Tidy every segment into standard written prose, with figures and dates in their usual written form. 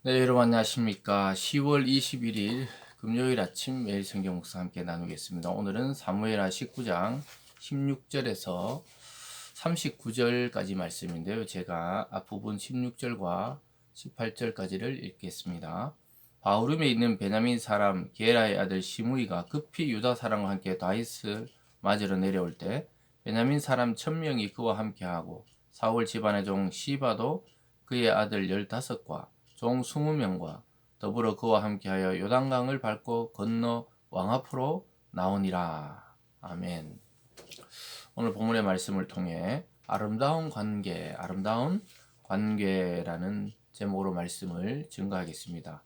네, 여러분 안녕하십니까. 10월 21일 금요일 아침 매일 성경 묵상 함께 나누겠습니다. 오늘은 사무엘하 19장 16절에서 39절까지 말씀인데요. 제가 앞부분 16절과 18절까지를 읽겠습니다. 바후림에 있는 베냐민 사람 게라의 아들 시므이가 급히 유다 사람과 함께 다윗을 맞으러 내려올 때 베냐민 사람 1000명이 그와 함께하고 사울 집안의 종 시바도 그의 아들 15과 종 20명과 더불어 그와 함께하여 요단강을 밟고 건너 왕 앞으로 나오니라. 아멘. 오늘 본문의 말씀을 통해 아름다운 관계라는 제목으로 말씀을 증거하겠습니다.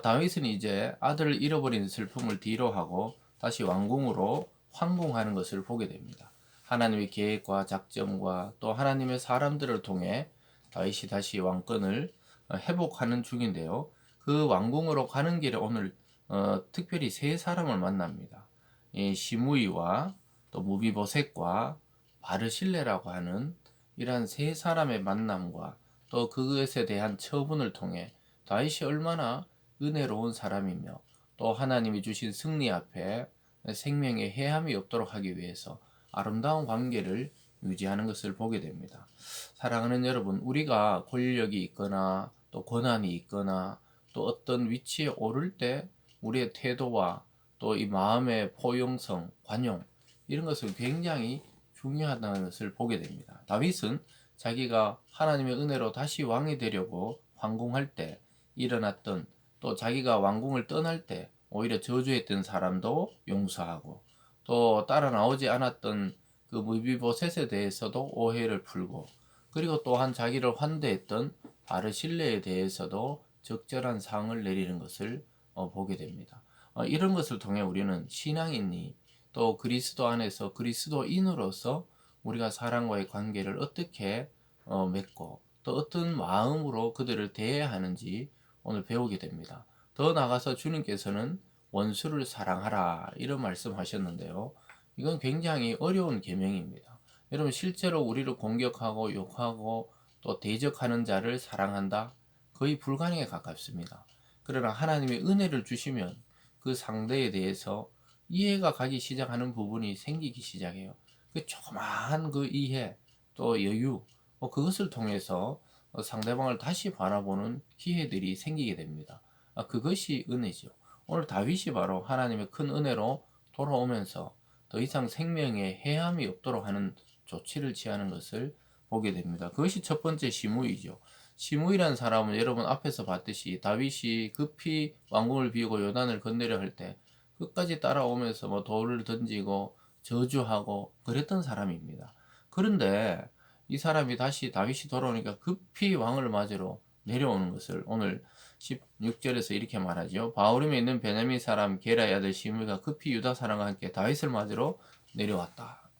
다윗은 이제 아들을 잃어버린 슬픔을 뒤로하고 다시 왕궁으로 황궁하는 것을 보게 됩니다. 하나님의 계획과 작정과 또 하나님의 사람들을 통해 다윗이 다시 왕권을 회복하는 중인데요. 그 왕궁으로 가는 길에 오늘 특별히 세 사람을 만납니다. 시므이와 또 무비보셋과 바르실레라고 하는 이러한 세 사람의 만남과 또 그것에 대한 처분을 통해 다윗이 얼마나 은혜로운 사람이며 또 하나님이 주신 승리 앞에 생명의 해함이 없도록 하기 위해서 아름다운 관계를 유지하는 것을 보게 됩니다. 사랑하는 여러분, 우리가 권력이 있거나 또 권한이 있거나 또 어떤 위치에 오를 때 우리의 태도와 또 이 마음의 포용성, 관용 이런 것은 굉장히 중요하다는 것을 보게 됩니다. 다윗은 자기가 하나님의 은혜로 다시 왕이 되려고 황궁할 때 일어났던 또 자기가 왕궁을 떠날 때 오히려 저주했던 사람도 용서하고 또 따라 나오지 않았던 그 무비보셋에 대해서도 오해를 풀고 그리고 또한 자기를 환대했던 바르실레에 대해서도 적절한 상을 내리는 것을 보게 됩니다. 이런 것을 통해 우리는 신앙인이 또 그리스도 안에서 그리스도인으로서 우리가 사람과의 관계를 어떻게 맺고 또 어떤 마음으로 그들을 대해야 하는지 오늘 배우게 됩니다. 더 나아가서 주님께서는 원수를 사랑하라 이런 말씀하셨는데요. 이건 굉장히 어려운 계명입니다. 여러분 실제로 우리를 공격하고 욕하고 또 대적하는 자를 사랑한다? 거의 불가능에 가깝습니다. 그러나 하나님의 은혜를 주시면 그 상대에 대해서 이해가 가기 시작하는 부분이 생기기 시작해요. 그 조그마한 그 이해 또 여유 그것을 통해서 상대방을 다시 바라보는 기회들이 생기게 됩니다. 그것이 은혜죠. 오늘 다윗이 바로 하나님의 큰 은혜로 돌아오면서 더 이상 생명에 해함이 없도록 하는 조치를 취하는 것을 보게 됩니다. 그것이 첫 번째 시므이죠. 시므이라는 사람은 여러분 앞에서 봤듯이 다윗이 급히 왕궁을 비우고 요단을 건너려 할 때 끝까지 따라오면서 뭐 돌을 던지고 저주하고 그랬던 사람입니다. 그런데 이 사람이 다시 다윗이 돌아오니까 급히 왕을 맞으러 내려오는 것을 오늘 16절에서 이렇게 말하죠. 바후림에 있는 베냐민 사람 게라의 아들 시므이가 급히 유다 사람과 함께 다윗을 맞으러 내려왔다.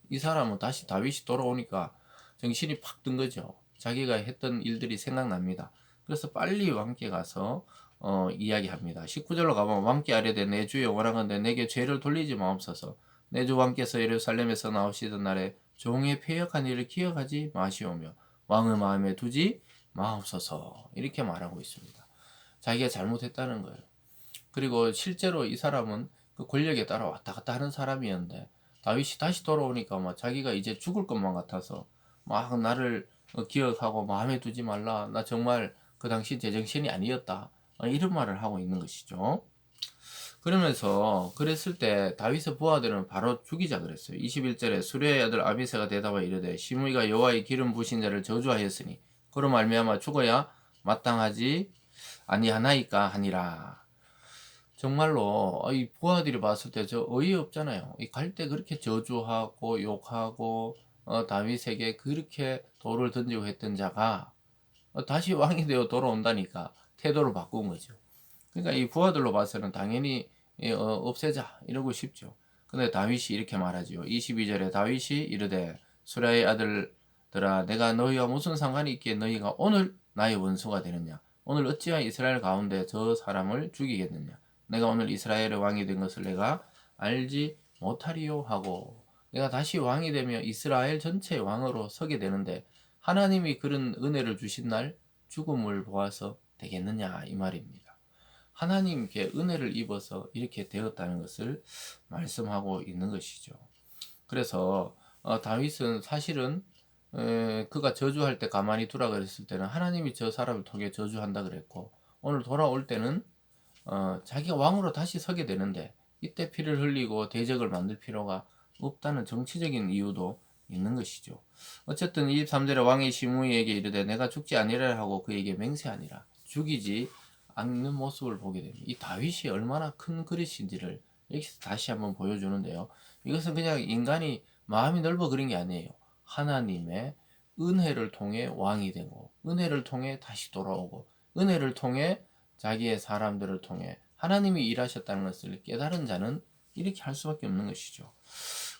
이 사람은 다시 다윗이 돌아오니까 정신이 팍 든 거죠. 자기가 했던 일들이 생각납니다. 그래서 빨리 왕께 가서 이야기합니다. 19절로 가보면 왕께 아뢰되 내 주여 원하건대 내게 죄를 돌리지 마옵소서. 내 주 왕께서 예루살렘에서 나오시던 날에 종의 패역한 일을 기억하지 마시오며 왕의 마음에 두지 마옵소서. 이렇게 말하고 있습니다. 자기가 잘못했다는 거예요. 그리고 실제로 이 사람은 그 권력에 따라 왔다 갔다 하는 사람이었는데 다윗이 다시 돌아오니까 막 자기가 이제 죽을 것만 같아서 막 나를 기억하고 마음에 두지 말라. 나 정말 그 당시 제정신이 아니었다. 이런 말을 하고 있는 것이죠. 그러면서 그랬을 때 다윗의 부하들은 바로 죽이자 그랬어요. 21절에 수레의 아들 아비새가 대답하여 이르되 시므이가 여호와의 기름 부으신 자를 저주하였으니 그로 말미암아 죽어야 마땅하지 아니하나이까 하니라. 정말로 이 부하들이 봤을 때 저 어이없잖아요. 갈 때 그렇게 저주하고 욕하고 다윗에게 그렇게 돌을 던지고 했던 자가 다시 왕이 되어 돌아온다니까 태도를 바꾼 거죠. 그러니까 이 부하들로 봐서는 당연히 없애자 이러고 싶죠. 근데 다윗이 이렇게 말하죠. 22절에 다윗이 이르되 수라의 아들들아 내가 너희와 무슨 상관이 있기에 너희가 오늘 나의 원수가 되느냐. 오늘 어찌하여 이스라엘 가운데 저 사람을 죽이겠느냐. 내가 오늘 이스라엘의 왕이 된 것을 내가 알지 못하리요 하고 내가 다시 왕이 되며 이스라엘 전체의 왕으로 서게 되는데 하나님이 그런 은혜를 주신 날 죽음을 보아서 되겠느냐 이 말입니다. 하나님께 은혜를 입어서 이렇게 되었다는 것을 말씀하고 있는 것이죠. 그래서 다윗은 사실은 그가 저주할 때 가만히 두라 그랬을 때는 하나님이 저 사람을 통해 저주한다 그랬고, 오늘 돌아올 때는 자기가 왕으로 다시 서게 되는데 이때 피를 흘리고 대적을 만들 필요가 없다는 정치적인 이유도 있는 것이죠. 어쨌든 23절에 왕이 시므이에게 이르되 내가 죽지 아니라 하고 그에게 맹세하니라. 죽이지 않는 모습을 보게 됩니다. 이 다윗이 얼마나 큰 그릇인지를 여기서 다시 한번 보여주는데요. 이것은 그냥 인간이 마음이 넓어 그런 게 아니에요. 하나님의 은혜를 통해 왕이 되고, 은혜를 통해 다시 돌아오고, 은혜를 통해 자기의 사람들을 통해 하나님이 일하셨다는 것을 깨달은 자는 이렇게 할 수밖에 없는 것이죠.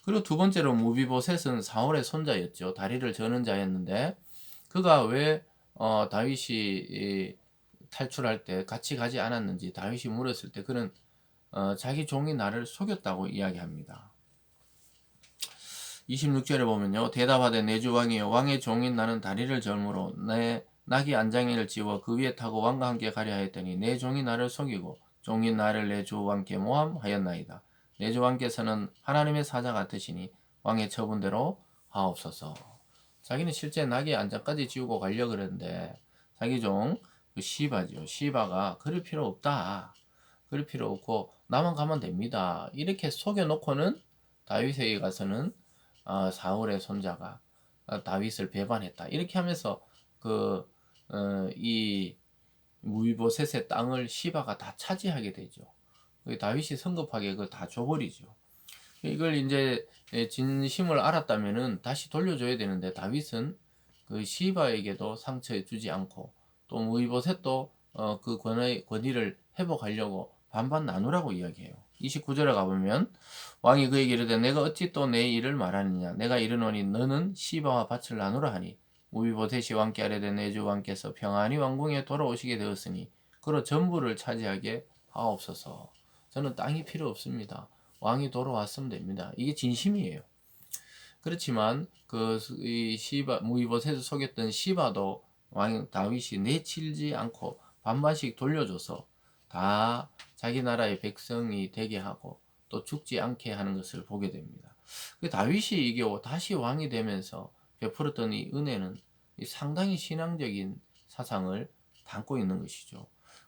그리고 두 번째로 무비보셋은 사울의 손자였죠. 다리를 저는 자였는데 그가 왜 다윗이 탈출할 때 같이 가지 않았는지 다윗이 물었을 때 그는 자기 종이 나를 속였다고 이야기합니다. 26절에 보면요. 대답하되 내 주 왕이여 왕의 종인 나는 다리를 절므로 내 나귀 안장이를 지워 그 위에 타고 왕과 함께 가려 하였더니 내 종이 나를 속이고 종인 나를 내 주 왕께 모함하였나이다. 내 주 왕께서는 하나님의 사자 같으시니 왕의 처분대로 하옵소서. 자기는 실제 나귀 안장까지 지우고 가려고 그랬는데 자기 종 시바죠. 시바가 그럴 필요 없다. 그럴 필요 없고 나만 가면 됩니다. 이렇게 속여놓고는 다윗에게 가서는 사울의 손자가 다윗을 배반했다. 이렇게 하면서 이 무비보셋의 땅을 시바가 다 차지하게 되죠. 다윗이 성급하게 그걸 다 줘버리죠. 이걸 이제 진심을 알았다면은 다시 돌려줘야 되는데 다윗은 그 시바에게도 상처 주지 않고 또 무비보셋도 그 권위를 회복하려고 반반 나누라고 이야기해요. 29절에 가보면 왕이 그에게 이르되 내가 어찌 또 내 일을 말하느냐 내가 이르노니 너는 시바와 밭을 나누라 하니 무비보셋이 왕께 아뢰되 내 주 왕께서 평안히 왕궁에 돌아오시게 되었으니 그로 전부를 차지하게 하옵소서. 저는 땅이 필요 없습니다. 왕이 돌아왔으면 됩니다. 이게 진심이에요. 그렇지만 이 시바 무비보셋을 속였던 시바도 왕 다윗이 내치지 않고 반반씩 돌려줘서 다 자기 나라의 백성이 되게 하고 또 죽지 않게 하는 것을 보게 됩니다. 다윗이 이게 다시 왕이 되면서 베풀었던 이 은혜는 상당히 신앙적인 사상을 담고 있는 것이죠.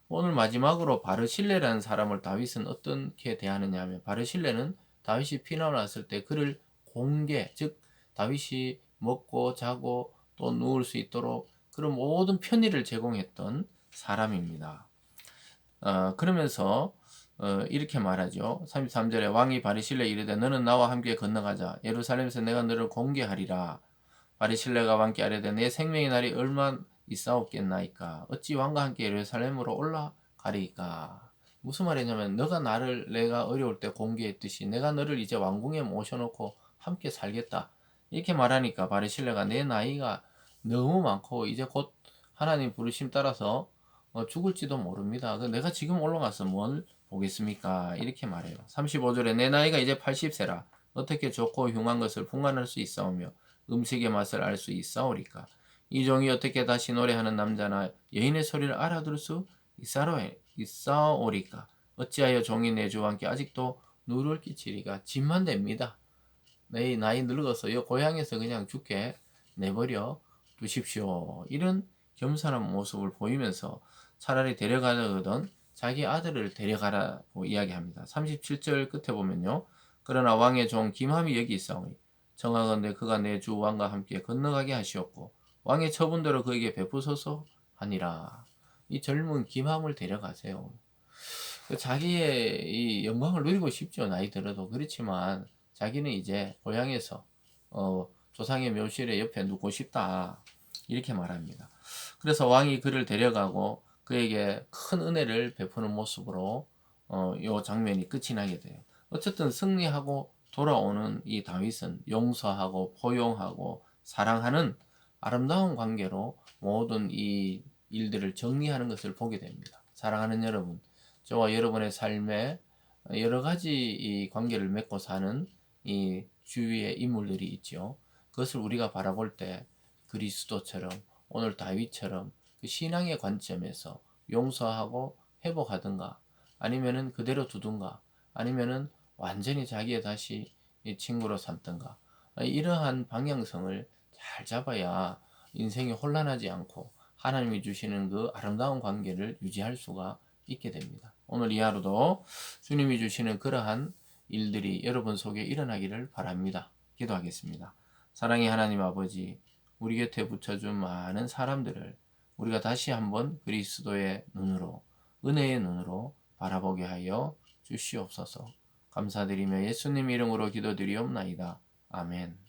오늘 마지막으로 바르실레라는 사람을 다윗은 어떻게 대하느냐 하면 바르실레는 다윗이 피난 왔을 때 그를 공개, 즉 다윗이 먹고 자고 또 누울 수 있도록 그런 모든 편의를 제공했던 사람입니다. 그러면서 이렇게 말하죠. 33절에 왕이 바리실레 이르되 너는 나와 함께 건너가자. 예루살렘에서 내가 너를 공개하리라. 바리실레가 왕께 아뢰되 내 생명의 날이 얼마 있사옵겠나이까. 어찌 왕과 함께 예루살렘으로 올라가리까. 무슨 말이냐면 너가 나를 내가 어려울 때 공개했듯이 내가 너를 이제 왕궁에 모셔놓고 함께 살겠다. 이렇게 말하니까 바리실레가 내 나이가 너무 많고 이제 곧 하나님 부르심 따라서 죽을지도 모릅니다. 내가 지금 올라가서 뭘 보겠습니까? 이렇게 말해요. 35절에 내 나이가 이제 80세라 어떻게 좋고 흉한 것을 분간할 수 있사오며 음식의 맛을 알 수 있사오리까. 이 종이 어떻게 다시 노래하는 남자나 여인의 소리를 알아들을 수 있사오리까. 어찌하여 종이 내 주와 함께 아직도 누를 끼치리가. 짐만 됩니다. 내 나이 늙어서 이 고향에서 그냥 죽게 내버려 두십시오. 이런 겸손한 모습을 보이면서 차라리 데려가려거든 자기 아들을 데려가라고 이야기합니다. 37절 끝에 보면요. 그러나 왕의 종 김함이 여기 있사오니 정하건대 그가 내 주 왕과 함께 건너가게 하시옵고 왕의 처분대로 그에게 베푸소서 하니라. 이 젊은 김함을 데려가세요. 자기의 이 영광을 누리고 싶죠. 나이 들어도. 그렇지만 자기는 이제 고향에서 조상의 묘실에 옆에 눕고 싶다. 이렇게 말합니다. 그래서 왕이 그를 데려가고 그에게 큰 은혜를 베푸는 모습으로 이 장면이 끝이 나게 돼요. 어쨌든 승리하고 돌아오는 이 다윗은 용서하고 포용하고 사랑하는 아름다운 관계로 모든 이 일들을 정리하는 것을 보게 됩니다. 사랑하는 여러분, 저와 여러분의 삶에 여러 가지 이 관계를 맺고 사는 이 주위에 인물들이 있죠. 그것을 우리가 바라볼 때 그리스도처럼 오늘 다윗처럼 그 신앙의 관점에서 용서하고 회복하든가, 아니면은 그대로 두든가, 아니면은 완전히 자기의 다시 이 친구로 삼든가, 이러한 방향성을 잘 잡아야 인생이 혼란하지 않고 하나님이 주시는 그 아름다운 관계를 유지할 수가 있게 됩니다. 오늘 이 하루도 주님이 주시는 그러한 일들이 여러분 속에 일어나기를 바랍니다. 기도하겠습니다. 사랑의 하나님 아버지, 우리 곁에 붙여준 많은 사람들을 우리가 다시 한번 그리스도의 눈으로, 은혜의 눈으로 바라보게 하여 주시옵소서. 감사드리며 예수님 이름으로 기도드리옵나이다. 아멘.